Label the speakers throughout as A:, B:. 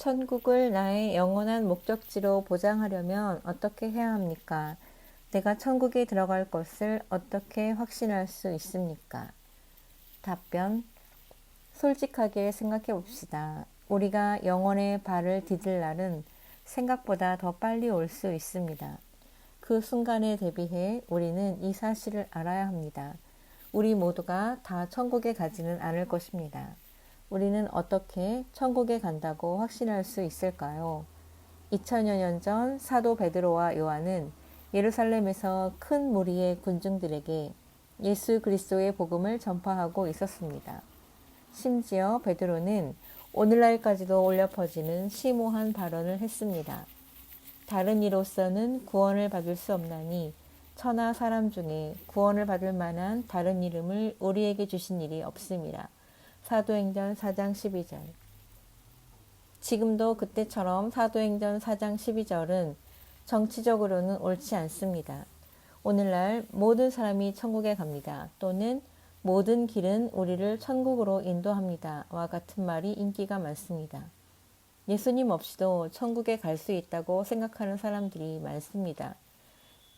A: 천국을 나의 영원한 목적지로 보장하려면 어떻게 해야 합니까? 내가 천국에 들어갈 것을 어떻게 확신할 수 있습니까? 답변: 솔직하게 생각해 봅시다. 우리가 영혼의 발을 디딜 날은 생각보다 더 빨리 올 수 있습니다. 그 순간에 대비해 우리는 이 사실을 알아야 합니다. 우리 모두가 다 천국에 가지는 않을 것입니다. 우리는 어떻게 천국에 간다고 확신할 수 있을까요? 2000여 년 전 사도 베드로와 요한은 예루살렘에서 큰 무리의 군중들에게 예수 그리스도의 복음을 전파하고 있었습니다. 심지어 베드로는 오늘날까지도 울려 퍼지는 심오한 발언을 했습니다. 다른 이로서는 구원을 받을 수 없나니 천하 사람 중에 구원을 받을 만한 다른 이름을 우리에게 주신 일이 없습니다. 사도행전 4장 12절. 지금도 그때처럼 사도행전 4장 12절은 정치적으로는 옳지 않습니다. 오늘날 모든 사람이 천국에 갑니다. 또는 모든 길은 우리를 천국으로 인도합니다. 와 같은 말이 인기가 많습니다. 예수님 없이도 천국에 갈 수 있다고 생각하는 사람들이 많습니다.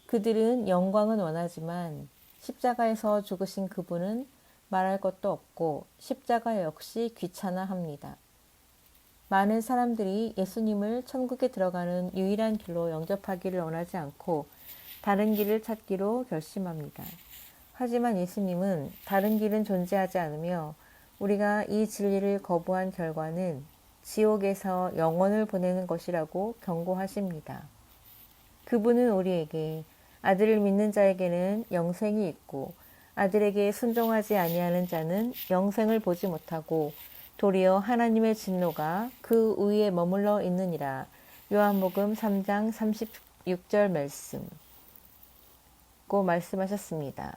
A: 그들은 영광은 원하지만 십자가에서 죽으신 그분은 말할 것도 없고 십자가 역시 귀찮아합니다. 많은 사람들이 예수님을 천국에 들어가는 유일한 길로 영접하기를 원하지 않고 다른 길을 찾기로 결심합니다. 하지만 예수님은 다른 길은 존재하지 않으며 우리가 이 진리를 거부한 결과는 지옥에서 영혼을 보내는 것이라고 경고하십니다. 그분은 우리에게 아들을 믿는 자에게는 영생이 있고 아들에게 순종하지 아니하는 자는 영생을 보지 못하고 도리어 하나님의 진노가 그 위에 머물러 있느니라. 요한복음 3장 36절 말씀. 고 말씀하셨습니다.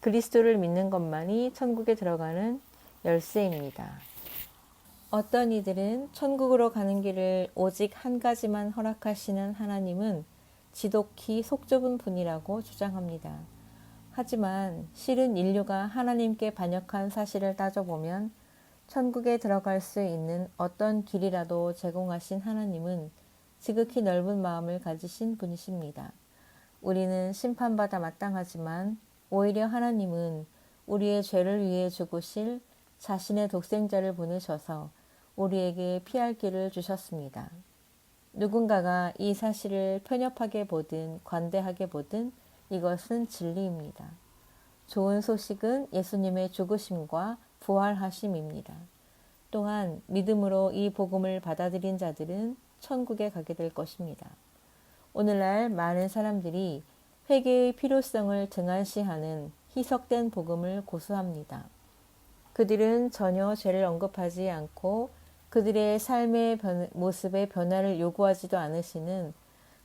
A: 그리스도를 믿는 것만이 천국에 들어가는 열쇠입니다. 어떤 이들은 천국으로 가는 길을 오직 한 가지만 허락하시는 하나님은 지독히 속 좁은 분이라고 주장합니다. 하지만 실은 인류가 하나님께 반역한 사실을 따져보면 천국에 들어갈 수 있는 어떤 길이라도 제공하신 하나님은 지극히 넓은 마음을 가지신 분이십니다. 우리는 심판받아 마땅하지만 오히려 하나님은 우리의 죄를 위해 죽으실 자신의 독생자를 보내셔서 우리에게 피할 길을 주셨습니다. 누군가가 이 사실을 편협하게 보든 관대하게 보든 이것은 진리입니다. 좋은 소식은 예수님의 죽으심과 부활하심입니다. 또한 믿음으로 이 복음을 받아들인 자들은 천국에 가게 될 것입니다. 오늘날 많은 사람들이 회개의 필요성을 등한시하는 희석된 복음을 고수합니다. 그들은 전혀 죄를 언급하지 않고 그들의 삶의 모습의 변화를 요구하지도 않으시는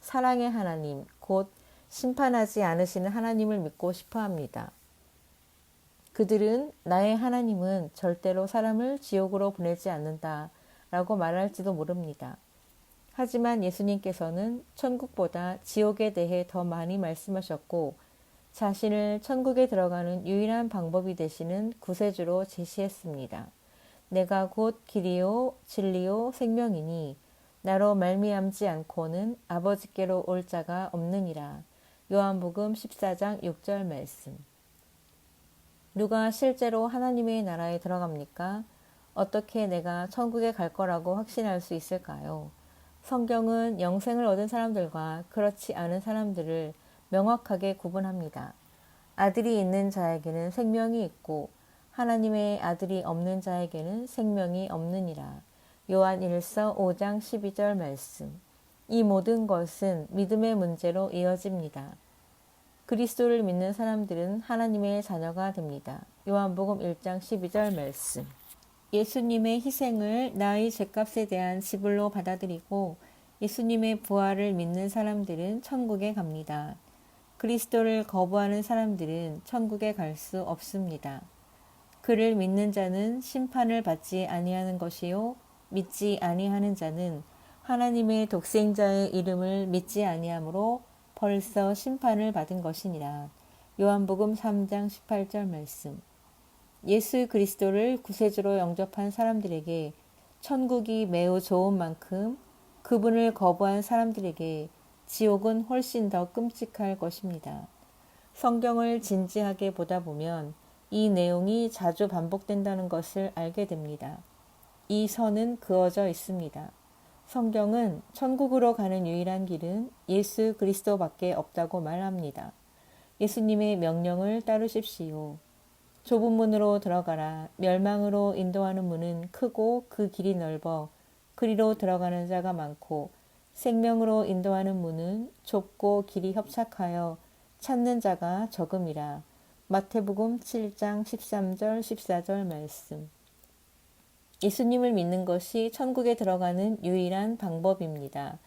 A: 사랑의 하나님, 곧 심판하지 않으시는 하나님을 믿고 싶어 합니다. 그들은 나의 하나님은 절대로 사람을 지옥으로 보내지 않는다 라고 말할지도 모릅니다. 하지만 예수님께서는 천국보다 지옥에 대해 더 많이 말씀하셨고 자신을 천국에 들어가는 유일한 방법이 되시는 구세주로 제시했습니다. 내가 곧 길이요 진리요 생명이니 나로 말미암지 않고는 아버지께로 올 자가 없느니라. 요한복음 14장 6절 말씀. 누가 실제로 하나님의 나라에 들어갑니까? 어떻게 내가 천국에 갈 거라고 확신할 수 있을까요? 성경은 영생을 얻은 사람들과 그렇지 않은 사람들을 명확하게 구분합니다. 아들이 있는 자에게는 생명이 있고 하나님의 아들이 없는 자에게는 생명이 없느니라. 요한 1서 5장 12절 말씀. 이 모든 것은 믿음의 문제로 이어집니다. 그리스도를 믿는 사람들은 하나님의 자녀가 됩니다. 요한복음 1장 12절 말씀. 예수님의 희생을 나의 죄값에 대한 지불로 받아들이고 예수님의 부활을 믿는 사람들은 천국에 갑니다. 그리스도를 거부하는 사람들은 천국에 갈 수 없습니다. 그를 믿는 자는 심판을 받지 아니하는 것이요 믿지 아니하는 자는 하나님의 독생자의 이름을 믿지 아니하므로 벌써 심판을 받은 것이니라. 요한복음 3장 18절 말씀. 예수 그리스도를 구세주로 영접한 사람들에게 천국이 매우 좋은 만큼 그분을 거부한 사람들에게 지옥은 훨씬 더 끔찍할 것입니다. 성경을 진지하게 보다 보면 이 내용이 자주 반복된다는 것을 알게 됩니다. 이 선은 그어져 있습니다. 성경은 천국으로 가는 유일한 길은 예수 그리스도밖에 없다고 말합니다. 예수님의 명령을 따르십시오. 좁은 문으로 들어가라. 멸망으로 인도하는 문은 크고 그 길이 넓어 그리로 들어가는 자가 많고 생명으로 인도하는 문은 좁고 길이 협착하여 찾는 자가 적음이라. 마태복음 7장 13절 14절 말씀. 예수님을 믿는 것이 천국에 들어가는 유일한 방법입니다.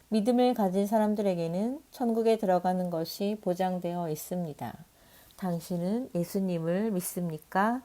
A: 믿음을 가진 사람들에게는 천국에 들어가는 것이 보장되어 있습니다. 당신은 예수님을 믿습니까?